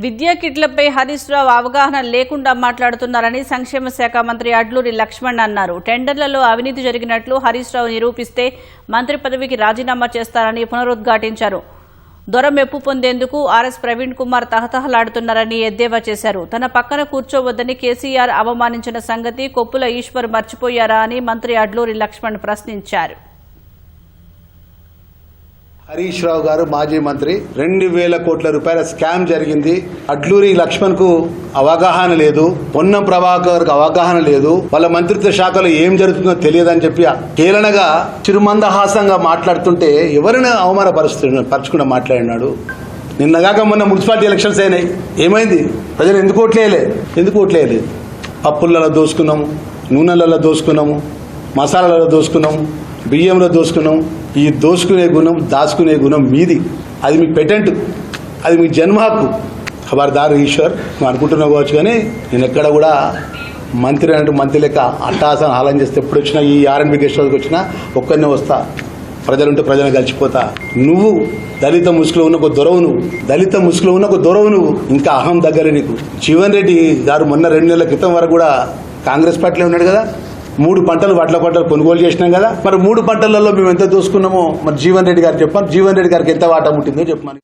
విద్యా కిట్లపై హరీష్ రావు అవగాహన లేకుండా మాట్లాడుతున్నారని సంక్షేమ శాఖ మంత్రి అడ్లూరి లక్ష్మణ్ అన్నారు. టెండర్లలో అవినీతి జరిగినట్లు హరీష్ రావు నిరూపిస్తే మంత్రి పదవికి రాజీనామా చేస్తారని పునరుద్ఘాటించారు. దొర మెప్పు పొందేందుకు ఆర్ఎస్ ప్రవీణ్ కుమార్ తహతహలాడుతున్నారని ఎద్దేవా చేశారు. తన పక్కన కూర్చోవద్దని కేసీఆర్ అవమానించిన సంగతి కొప్పుల ఈశ్వర్ మర్చిపోయారా అని మంత్రి అడ్లూరి లక్ష్మణ్ ప్రశ్నించారు. హరీష్ రావు గారు మాజీ మంత్రి 2,000 కోట్ల రూపాయల స్కామ్ జరిగింది. అడ్లూరి లక్ష్మణ్ కు అవగాహన లేదు, పొన్నం ప్రభాకర్ కు అవగాహన లేదు, వాళ్ళ మంత్రిత్వ శాఖలో ఏం జరుగుతుందో తెలియదని చెప్పి కేలనగా చిరుమందహాసంగా మాట్లాడుతుంటే ఎవరిని పరచకుండా మాట్లాడినాడు. నిన్నగాక మొన్న మున్సిపాలిటీ ఎలక్షన్స్ అయినాయి, ఏమైంది? ప్రజలు ఎందుకు ఓట్లేయలేదు? పప్పులలో దోసుకున్నాము, నూనెలలో దోసుకున్నాము, మసాలాలలో దోసుకున్నాము, బియ్యంలో దోసుకున్నాం. ఈ దోసుకునే గుణం, దాచుకునే గుణం మీది. అది మీకు పెటెంట్, అది మీ జన్మ హక్కు. ఖబర్దార్ ఈశ్వర్, నువ్వు అనుకుంటున్నావు కావచ్చు, కానీ నేను ఎక్కడ కూడా మంత్రి అంటే మంత్రి లెక్క అట్టాసన హాలం చేస్తే ఎప్పుడు వచ్చినా ఈ ఆర్ఎన్బి గెస్ట్ హౌస్కి వచ్చినా ఒక్కరినే వస్తా. ప్రజలుంటే ప్రజలను కలిసిపోతా. నువ్వు దళిత ముసుగులో ఉన్న ఒక దొరవు నువ్వు. ఇంకా అహం దగ్గర నీకు. జీవన్ రెడ్డి గారు మొన్న 2 నెలల క్రితం వరకు కూడా కాంగ్రెస్ పార్టీలో ఉన్నాడు కదా. 3 పంటలు వడ్ల పంటలు కొనుగోలు చేసినాం కదా. మరి 3 పంటలలో మేము ఎంత దోసుకున్నామో మరి జీవన్ రెడ్డి గారు చెప్పాను. జీవన్ రెడ్డి గారికి ఎంత వాటా ముట్టిందో చెప్పమని.